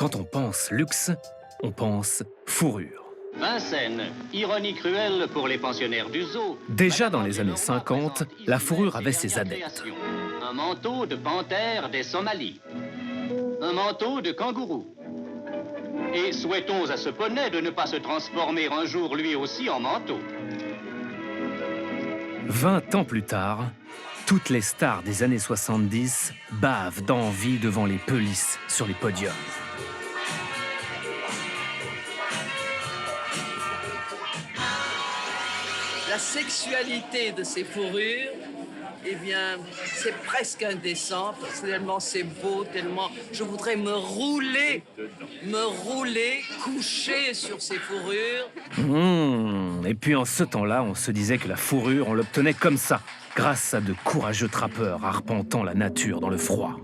Quand on pense luxe, on pense fourrure. Vincennes, ironie cruelle pour les pensionnaires du zoo. Déjà dans les années 50, la fourrure avait ses adeptes. Un manteau de panthère des Somalies. Un manteau de kangourou. Et souhaitons à ce poney de ne pas se transformer un jour lui aussi en manteau. 20 ans plus tard, toutes les stars des années 70 bavent d'envie devant les pelisses sur les podiums. La sexualité de ces fourrures, eh bien, c'est presque indécent, parce que tellement c'est beau, tellement je voudrais me rouler, coucher sur ces fourrures. Et puis en ce temps-là, on se disait que la fourrure, on l'obtenait comme ça, grâce à de courageux trappeurs arpentant la nature dans le froid.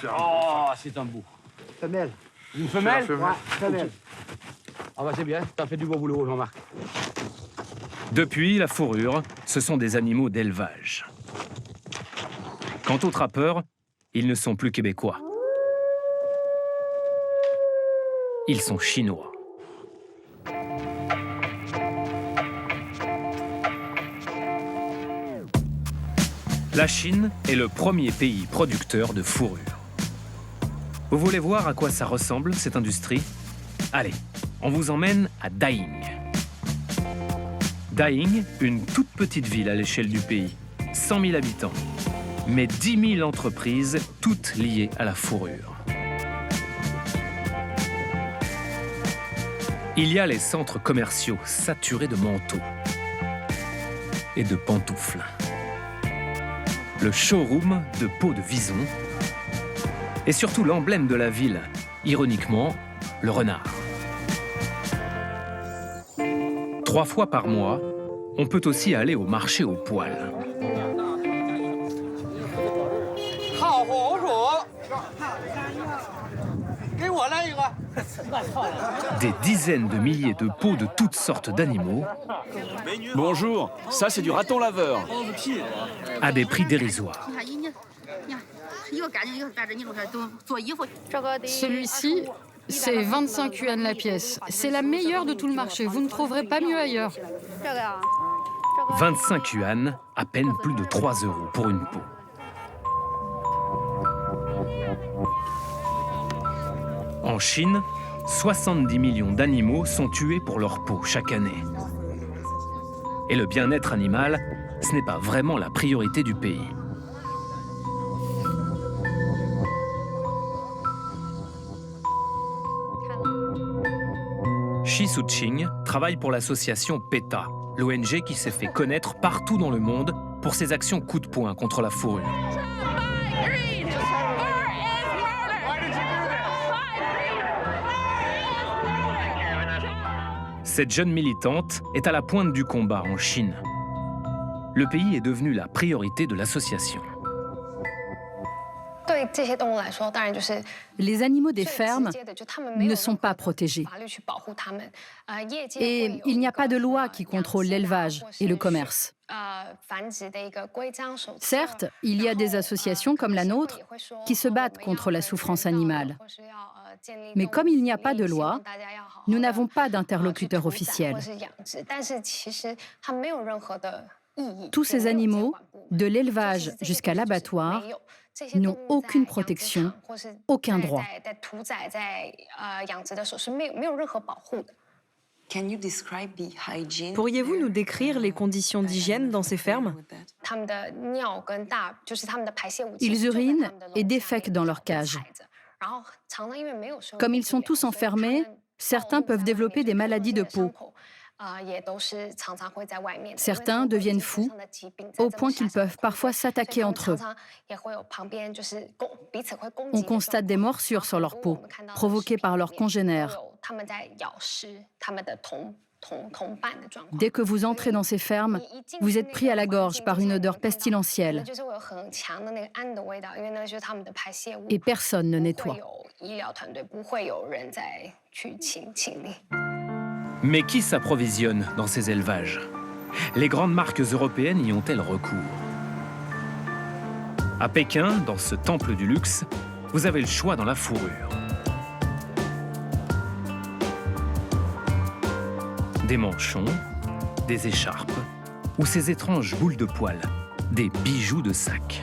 Oh, c'est un beau. Femelle. Une femelle? Ouais, femelle. Ah bah c'est bien, t'as fait du bon boulot, Jean-Marc. Depuis, la fourrure, ce sont des animaux d'élevage. Quant aux trappeurs, ils ne sont plus québécois. Ils sont chinois. La Chine est le premier pays producteur de fourrure. Vous voulez voir à quoi ça ressemble, cette industrie? Allez, on vous emmène à Daying. Daying, une toute petite ville à l'échelle du pays, 100 000 habitants, mais 10 000 entreprises, toutes liées à la fourrure. Il y a les centres commerciaux saturés de manteaux et de pantoufles. Le showroom de peau de vison et surtout l'emblème de la ville, ironiquement, le renard. 3 fois par mois, on peut aussi aller au marché aux poils. Des dizaines de milliers de peaux de toutes sortes d'animaux. Bonjour, ça c'est du raton laveur. À des prix dérisoires. Celui-ci, c'est 25 yuan la pièce. C'est la meilleure de tout le marché. Vous ne trouverez pas mieux ailleurs. 25 yuan, à peine plus de 3 € pour une peau. En Chine, 70 millions d'animaux sont tués pour leur peau chaque année. Et le bien-être animal, ce n'est pas vraiment la priorité du pays. Shi Suqing travaille pour l'association PETA, l'ONG qui s'est fait connaître partout dans le monde pour ses actions coup de poing contre la fourrure. Cette jeune militante est à la pointe du combat en Chine. Le pays est devenu la priorité de l'association. Les animaux des fermes ne sont pas protégés. Et il n'y a pas de loi qui contrôle l'élevage et le commerce. Certes, il y a des associations comme la nôtre qui se battent contre la souffrance animale. Mais comme il n'y a pas de loi, nous n'avons pas d'interlocuteur officiel. Tous ces animaux, de l'élevage jusqu'à l'abattoir, n'ont aucune protection, aucun droit. Pourriez-vous nous décrire les conditions d'hygiène dans ces fermes? Ils urinent et défèquent dans leur cage. Comme ils sont tous enfermés, certains peuvent développer des maladies de peau. Certains deviennent fous, au point qu'ils peuvent parfois s'attaquer entre eux. On constate des morsures sur leur peau, provoquées par leurs congénères. Dès que vous entrez dans ces fermes, vous êtes pris à la gorge par une odeur pestilentielle. Et personne ne nettoie. Mais qui s'approvisionne dans ces élevages? Les grandes marques européennes y ont-elles recours? À Pékin, dans ce temple du luxe, vous avez le choix dans la fourrure. Des manchons, des écharpes ou ces étranges boules de poil, des bijoux de sac.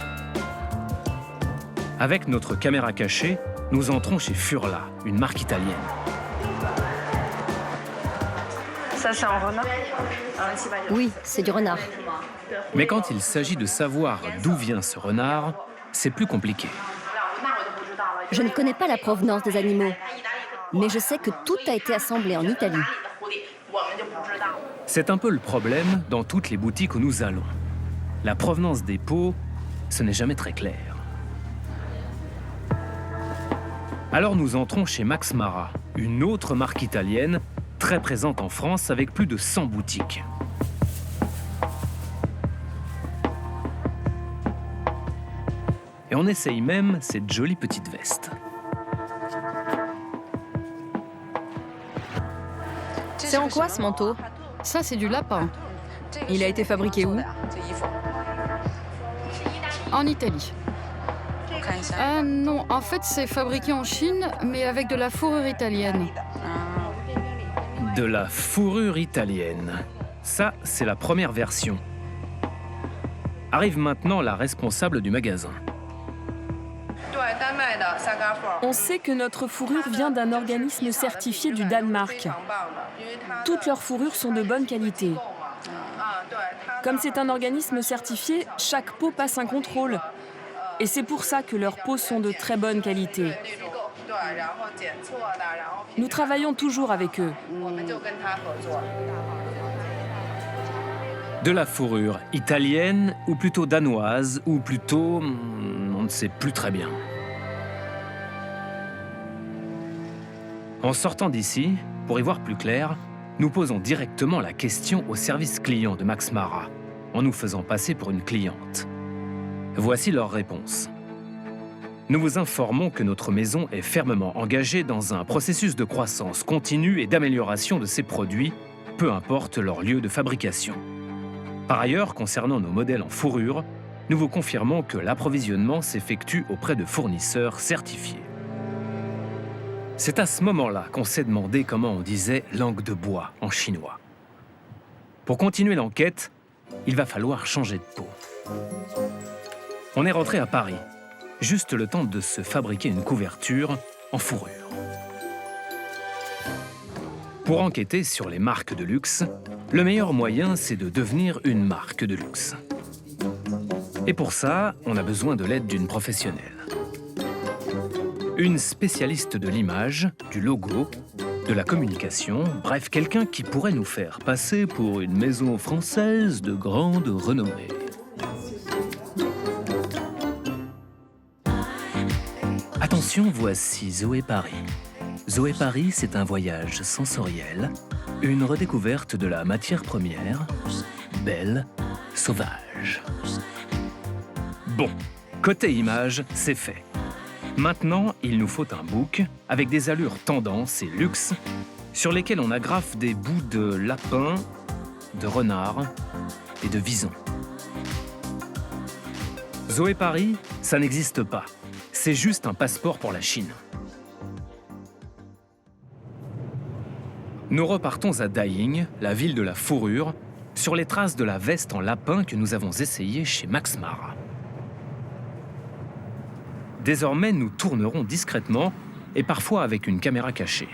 Avec notre caméra cachée, nous entrons chez Furla, une marque italienne. Ça, c'est un renard? Oui, c'est du renard. Mais quand il s'agit de savoir d'où vient ce renard, c'est plus compliqué. Je ne connais pas la provenance des animaux, mais je sais que tout a été assemblé en Italie. C'est un peu le problème dans toutes les boutiques où nous allons. La provenance des peaux, ce n'est jamais très clair. Alors nous entrons chez Max Mara, une autre marque italienne, très présente en France avec plus de 100 boutiques. Et on essaye même cette jolie petite veste. C'est en quoi ce manteau? Ça, c'est du lapin, Il a été fabriqué où? en Italie. Non, en fait, c'est fabriqué en Chine, mais avec de la fourrure italienne. De la fourrure italienne. Ça, c'est la première version. Arrive maintenant la responsable du magasin. On sait que notre fourrure vient d'un organisme certifié du Danemark. Toutes leurs fourrures sont de bonne qualité. Comme c'est un organisme certifié, chaque peau passe un contrôle. Et c'est pour ça que leurs peaux sont de très bonne qualité. Nous travaillons toujours avec eux. De la fourrure italienne, ou plutôt danoise, ou plutôt... on ne sait plus très bien. En sortant d'ici, pour y voir plus clair, nous posons directement la question au service client de Max Mara, en nous faisant passer pour une cliente. Voici leur réponse. Nous vous informons que notre maison est fermement engagée dans un processus de croissance continue et d'amélioration de ses produits, peu importe leur lieu de fabrication. Par ailleurs, concernant nos modèles en fourrure, nous vous confirmons que l'approvisionnement s'effectue auprès de fournisseurs certifiés. C'est à ce moment-là qu'on s'est demandé comment on disait « langue de bois » en chinois. Pour continuer l'enquête, il va falloir changer de peau. On est rentré à Paris, juste le temps de se fabriquer une couverture en fourrure. Pour enquêter sur les marques de luxe, le meilleur moyen, c'est de devenir une marque de luxe. Et pour ça, on a besoin de l'aide d'une professionnelle. Une spécialiste de l'image, du logo, de la communication, bref, quelqu'un qui pourrait nous faire passer pour une maison française de grande renommée. Attention, voici Zoé Paris. Zoé Paris, c'est un voyage sensoriel, une redécouverte de la matière première, belle, sauvage. Bon, côté image, c'est fait. Maintenant, il nous faut un book avec des allures tendance et luxe sur lesquels on agrafe des bouts de lapin, de renard et de vison. Zoé Paris, ça n'existe pas. C'est juste un passeport pour la Chine. Nous repartons à Daying, la ville de la fourrure, sur les traces de la veste en lapin que nous avons essayée chez Max Mara. Désormais, nous tournerons discrètement et parfois avec une caméra cachée.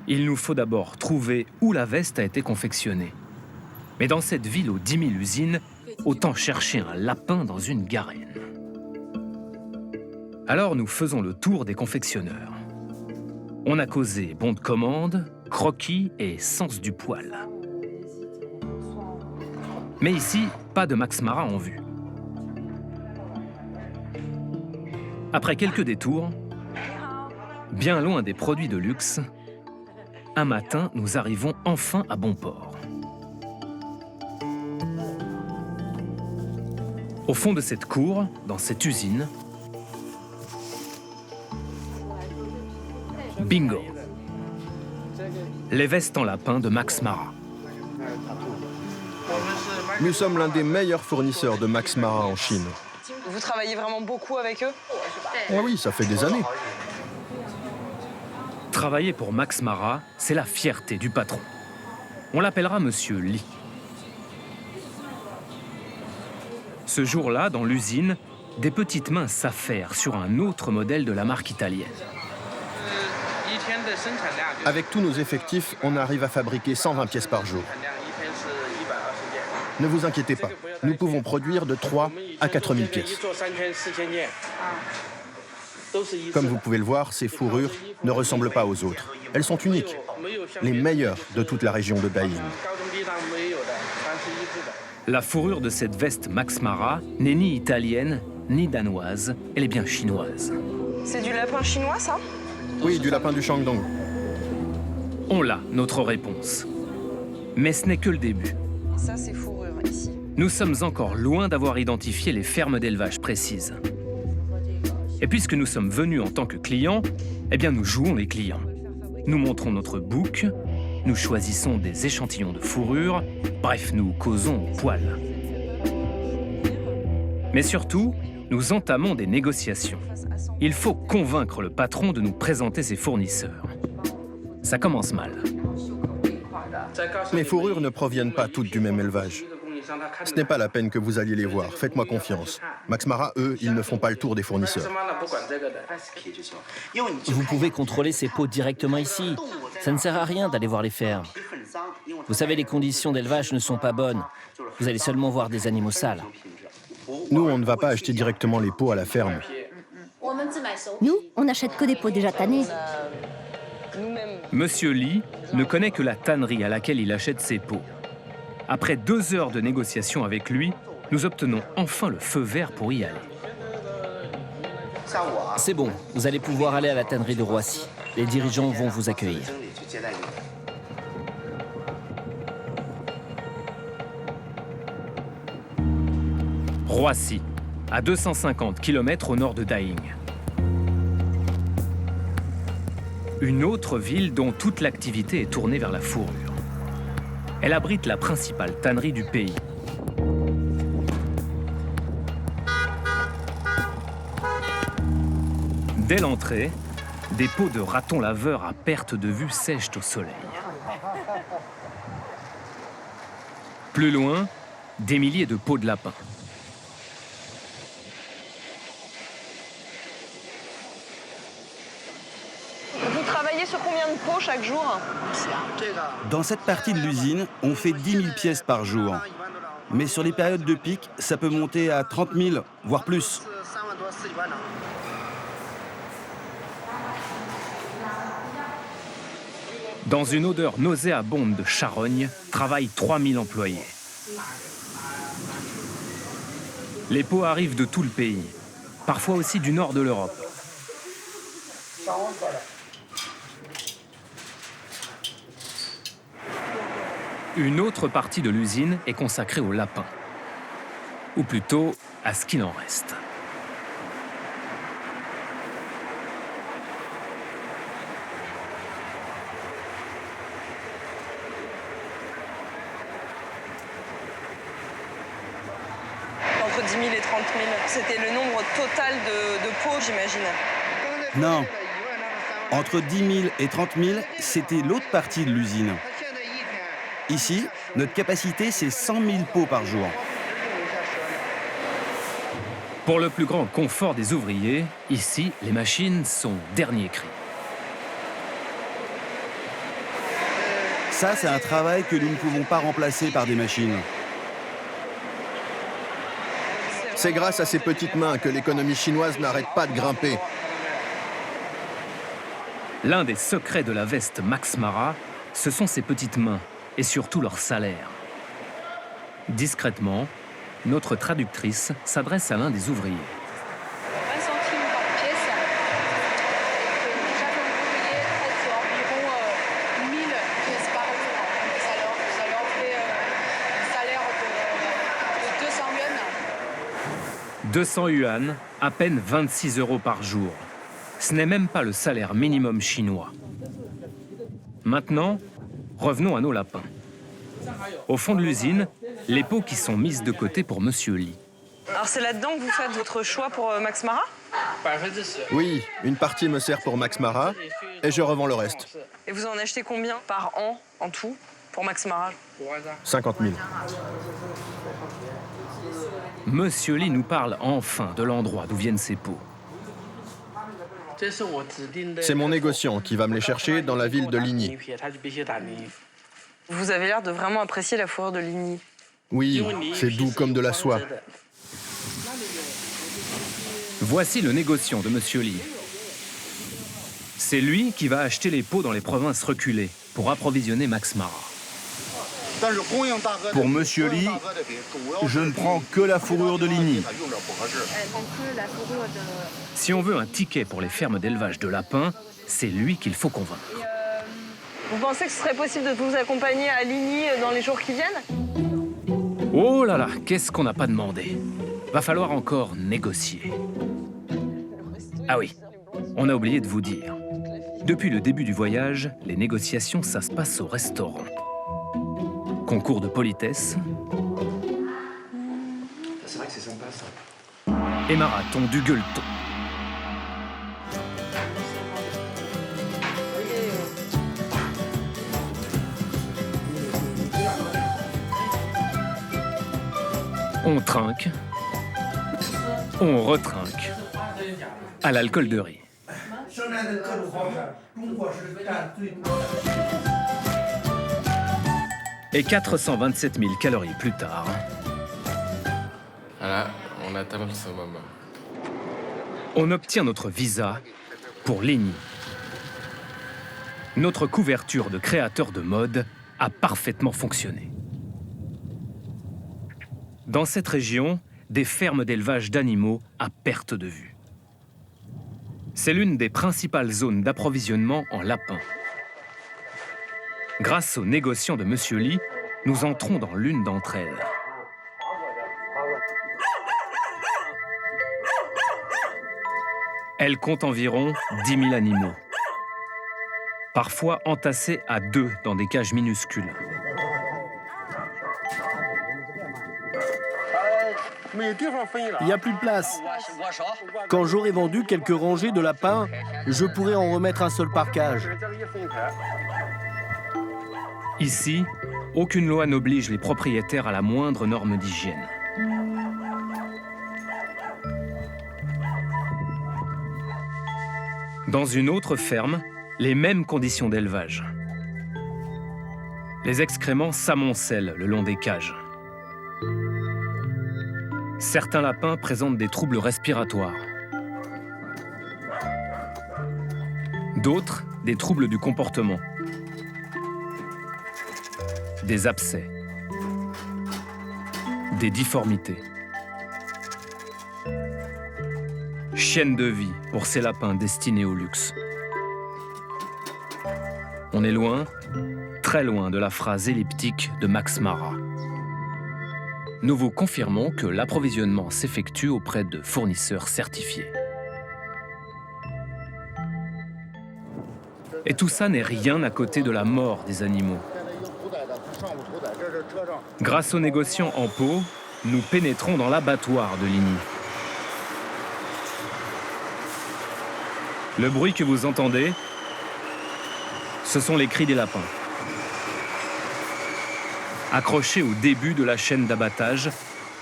Il nous faut d'abord trouver où la veste a été confectionnée. Mais dans cette ville aux 10 000 usines, autant chercher un lapin dans une garenne. Alors nous faisons le tour des confectionneurs. On a causé bon de commande, croquis et sens du poil. Mais ici, pas de Max Mara en vue. Après quelques détours, bien loin des produits de luxe, un matin, nous arrivons enfin à bon port. Au fond de cette cour, dans cette usine, bingo! les vestes en lapin de Max Mara. Nous sommes l'un des meilleurs fournisseurs de Max Mara en Chine. Vous travaillez vraiment beaucoup avec eux? Oh oui, ça fait des années. Travailler pour Max Mara, c'est la fierté du patron. On l'appellera Monsieur Li. Ce jour-là, dans l'usine, des petites mains s'affairent sur un autre modèle de la marque italienne. Avec tous nos effectifs, on arrive à fabriquer 120 pièces par jour. Ne vous inquiétez pas, nous pouvons produire de 3 à 4 000 pièces. Comme vous pouvez le voir, ces fourrures ne ressemblent pas aux autres. Elles sont uniques, les meilleures de toute la région de Daying. La fourrure de cette veste Max Mara n'est ni italienne, ni danoise, elle est bien chinoise. C'est du lapin chinois, ça? Oui, du lapin du Shandong. On l'a, notre réponse. Mais ce n'est que le début. Ça, c'est fourrure, ici. Nous sommes encore loin d'avoir identifié les fermes d'élevage précises. Et puisque nous sommes venus en tant que clients, eh bien nous jouons les clients. Nous montrons notre bouc, nous choisissons des échantillons de fourrure, bref, nous causons au poil. Mais surtout, nous entamons des négociations. Il faut convaincre le patron de nous présenter ses fournisseurs. Ça commence mal. Mes fourrures ne proviennent pas toutes du même élevage. Ce n'est pas la peine que vous alliez les voir, faites-moi confiance. Max Mara, eux, ils ne font pas le tour des fournisseurs. Vous pouvez contrôler ces peaux directement ici. Ça ne sert à rien d'aller voir les fermes. Vous savez, les conditions d'élevage ne sont pas bonnes. Vous allez seulement voir des animaux sales. Nous, on ne va pas acheter directement les peaux à la ferme. Nous, on n'achète que des peaux déjà tannées. Monsieur Li ne connaît que la tannerie à laquelle il achète ses peaux. Après 2 heures de négociation avec lui, nous obtenons enfin le feu vert pour y aller. C'est bon, vous allez pouvoir aller à la tannerie de Roissy. Les dirigeants vont vous accueillir. Roissy, à 250 km au nord de Daying. Une autre ville dont toute l'activité est tournée vers la fourrure. Elle abrite la principale tannerie du pays. Dès l'entrée, des peaux de ratons laveurs à perte de vue sèchent au soleil. Plus loin, des milliers de peaux de lapin. Vous travaillez sur combien de peaux chaque jour? Dans cette partie de l'usine, on fait 10 000 pièces par jour. Mais sur les périodes de pic, ça peut monter à 30 000, voire plus. Dans une odeur nauséabonde de charogne, travaillent 3000 employés. Les peaux arrivent de tout le pays, parfois aussi du nord de l'Europe. Une autre partie de l'usine est consacrée aux lapins, ou plutôt à ce qu'il en reste. Entre 10 000 et 30 000, c'était le nombre total de peaux, j'imagine. Non. Entre 10 000 et 30 000, c'était l'autre partie de l'usine. Ici, notre capacité, c'est 100 000 peaux par jour. Pour le plus grand confort des ouvriers, ici, les machines sont dernier cri. Ça, c'est un travail que nous ne pouvons pas remplacer par des machines. C'est grâce à ces petites mains que l'économie chinoise n'arrête pas de grimper. L'un des secrets de la veste Max Mara, ce sont ses petites mains et surtout leur salaire. Discrètement, notre traductrice s'adresse à l'un des ouvriers. 20 centimes par pièce. Chaque ouvrier fait environ 1000 pièces par jour. Ça leur fait un salaire de 200 yuan. 200 yuan, à peine 26 € par jour. Ce n'est même pas le salaire minimum chinois. Maintenant, Revenons à nos lapins. Au fond de l'usine, les pots qui sont mises de côté pour Monsieur Lee. Alors c'est là-dedans que vous faites votre choix pour Max Mara? Oui, une partie me sert pour Max Mara et je revends le reste. Et vous en achetez combien par an en tout pour Max Mara? 50 000. Monsieur Lee nous parle enfin de l'endroit d'où viennent ces pots. C'est mon négociant qui va me les chercher dans la ville de Ligny. Vous avez l'air de vraiment apprécier la fourrure de Ligny. Oui, c'est doux comme de la soie. Voici le négociant de Monsieur Lee. C'est lui qui va acheter les pots dans les provinces reculées pour approvisionner Max Mara. Pour Monsieur Lee, je ne prends que la fourrure de Ligny. Si on veut un ticket pour les fermes d'élevage de lapins, c'est lui qu'il faut convaincre. Vous pensez que ce serait possible de vous accompagner à Ligny dans les jours qui viennent? Oh là là, qu'est-ce qu'on n'a pas demandé? Va falloir encore négocier. Ah oui, on a oublié de vous dire. Depuis le début du voyage, les négociations, ça se passe au restaurant. Concours de politesse. C'est vrai que c'est sympa, ça. Et marathon du gueuleton. On trinque, on retrinque, à l'alcool de riz. Et 427 000 calories plus tard... Voilà, on atteint ce moment. On obtient notre visa pour Ligny. Notre couverture de créateur de mode a parfaitement fonctionné. Dans cette région, des fermes d'élevage d'animaux à perte de vue. C'est l'une des principales zones d'approvisionnement en lapins. Grâce aux négociants de Monsieur Lee, nous entrons dans l'une d'entre elles. Elle compte environ 10 000 animaux, parfois entassés à deux dans des cages minuscules. Il n'y a plus de place. Quand j'aurai vendu quelques rangées de lapins, je pourrai en remettre un seul par cage. Ici, aucune loi n'oblige les propriétaires à la moindre norme d'hygiène. Dans une autre ferme, les mêmes conditions d'élevage. Les excréments s'amoncellent le long des cages. Certains lapins présentent des troubles respiratoires. D'autres, des troubles du comportement. Des abcès. Des difformités. Chienne de vie pour ces lapins destinés au luxe. On est loin, très loin de la phrase elliptique de Max Mara. Nous vous confirmons que l'approvisionnement s'effectue auprès de fournisseurs certifiés. Et tout ça n'est rien à côté de la mort des animaux. Grâce aux négociants en peau, nous pénétrons dans l'abattoir de Ligny. Le bruit que vous entendez, ce sont les cris des lapins. Accrochés au début de la chaîne d'abattage,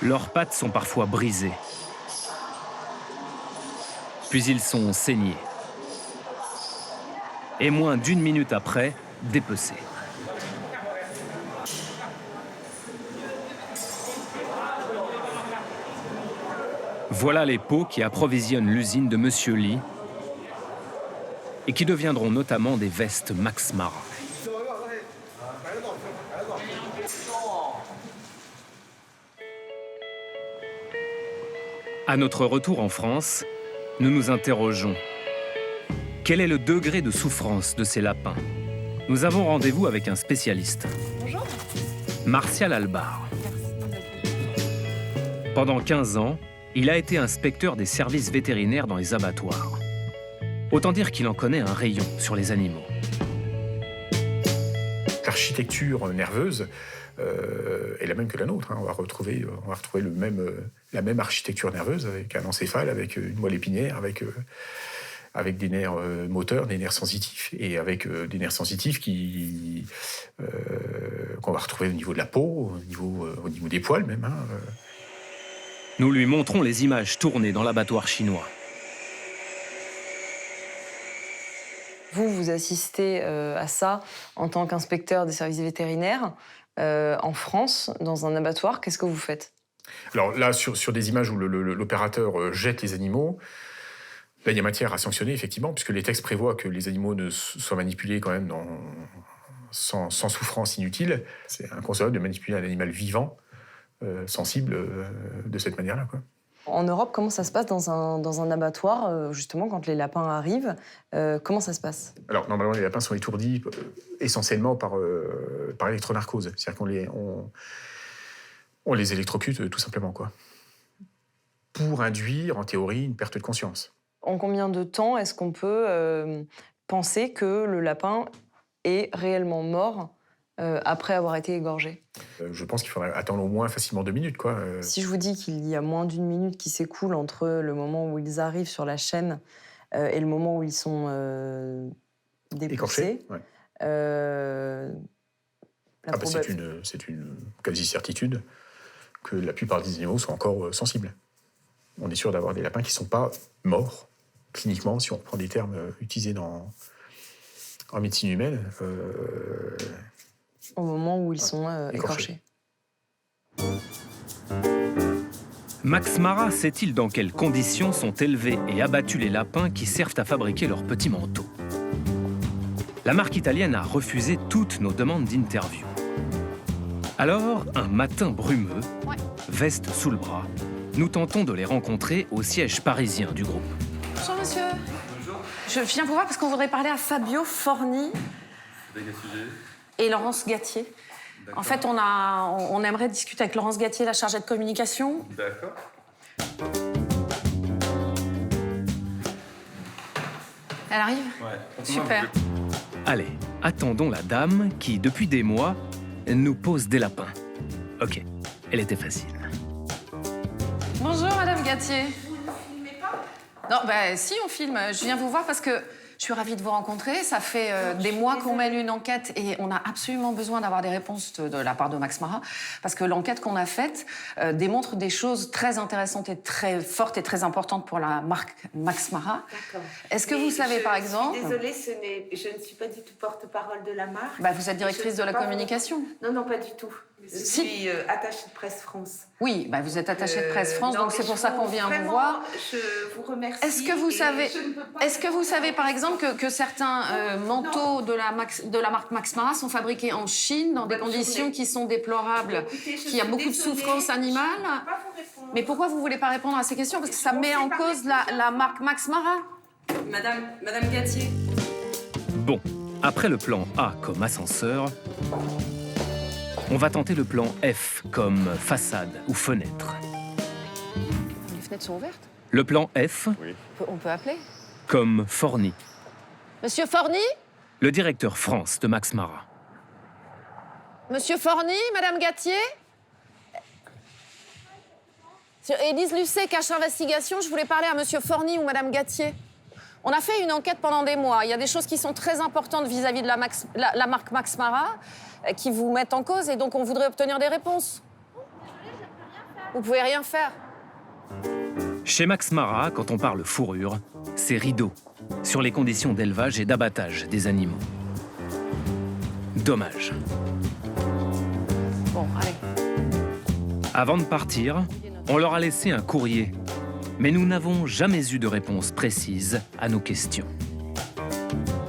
leurs pattes sont parfois brisées. Puis ils sont saignés. Et moins d'une minute après, dépecés. Voilà les peaux qui approvisionnent l'usine de Monsieur Lee et qui deviendront notamment des vestes Max Mara. À notre retour en France, nous nous interrogeons. Quel est le degré de souffrance de ces lapins? Nous avons rendez-vous avec un spécialiste. Bonjour. Martial Albar. Pendant 15 ans, il a été inspecteur des services vétérinaires dans les abattoirs. Autant dire qu'il en connaît un rayon sur les animaux. l'architecture nerveuse est la même que la nôtre. On va retrouver la même architecture nerveuse avec un encéphale, avec une moelle épinière, avec des nerfs moteurs, des nerfs sensitifs, et avec des nerfs sensitifs qu'on va retrouver au niveau de la peau, au niveau des poils même. Nous lui montrons les images tournées dans l'abattoir chinois. Vous assistez à ça en tant qu'inspecteur des services vétérinaires en France, dans un abattoir. Qu'est-ce que vous faites? Alors là, sur des images où l'opérateur jette les animaux, là, il y a matière à sanctionner, effectivement, puisque les textes prévoient que les animaux ne soient manipulés quand même sans souffrance inutile. C'est inconcevable de manipuler un animal vivant, sensible, de cette manière-là, quoi. En Europe, comment ça se passe dans un abattoir, justement, quand les lapins arrivent? Comment ça se passe? Alors, normalement, les lapins sont étourdis essentiellement par électronarcose. C'est-à-dire qu'on les électrocute, tout simplement, quoi. Pour induire, en théorie, une perte de conscience. En combien de temps est-ce qu'on peut penser que le lapin est réellement mort après avoir été égorgé? Je pense qu'il faudrait attendre au moins facilement 2 minutes, quoi. Si je vous dis qu'il y a moins d'1 minute qui s'écoule entre le moment où ils arrivent sur la chaîne et le moment où ils sont dépoussés, ouais. C'est une quasi-certitude que la plupart des animaux sont encore sensibles. On est sûr d'avoir des lapins qui ne sont pas morts, cliniquement, si on reprend des termes utilisés en médecine humaine. Au moment où ils sont écorchés. Max Mara sait-il dans quelles conditions sont élevés et abattus les lapins qui servent à fabriquer leurs petits manteaux? La marque italienne a refusé toutes nos demandes d'interview. Alors, un matin brumeux, veste sous le bras, nous tentons de les rencontrer au siège parisien du groupe. Bonjour monsieur. Bonjour. Je viens vous voir parce qu'on voudrait parler à Fabio Forni et Laurence Gatier. En fait, on aimerait discuter avec Laurence Gatier, la chargée de communication. D'accord. Elle arrive? Ouais. Super. Allez, attendons la dame qui, depuis des mois, nous pose des lapins. Ok, elle était facile. Bonjour, Madame Gatier. Vous ne filmez pas? Non, si, on filme. Je viens vous voir parce que je suis ravie de vous rencontrer. Ça fait des mois qu'on mène une enquête et on a absolument besoin d'avoir des réponses de la part de Max Mara parce que l'enquête qu'on a faite démontre des choses très intéressantes et très fortes et très importantes pour la marque Max Mara. D'accord. Est-ce que vous savez, par exemple... Je suis désolée, je ne suis pas du tout porte-parole de la marque. Vous êtes directrice de la communication. Non, pas du tout. Je suis attachée de Presse France. Oui, vous êtes attachée de Presse France, donc c'est pour ça qu'on vient vous voir. Je vous remercie. Est-ce que vous savez, par exemple, que certains manteaux de la marque Max Mara sont fabriqués en Chine dans des conditions qui sont déplorables, qu'il y a beaucoup de souffrance animale? Mais pourquoi vous ne voulez pas répondre à ces questions? Parce que ça met en cause la marque Max Mara. Madame Gatier. Bon, après le plan A comme ascenseur, on va tenter le plan F comme façade ou fenêtre. Les fenêtres sont ouvertes? Le plan F, oui. On peut appeler? Comme Forni. Monsieur Forni? Le directeur France de Max Mara. Monsieur Forni, Madame Gatier? Élise Lucet, cache investigation, je voulais parler à Monsieur Forni ou Madame Gatier. On a fait une enquête pendant des mois. Il y a des choses qui sont très importantes vis-à-vis de la marque Max Mara qui vous mettent en cause et donc on voudrait obtenir des réponses. Vous pouvez rien faire. Chez Max Mara, quand on parle fourrure, c'est rideau sur les conditions d'élevage et d'abattage des animaux. Dommage. Bon, allez. Avant de partir, on leur a laissé un courrier. Mais nous n'avons jamais eu de réponse précise à nos questions.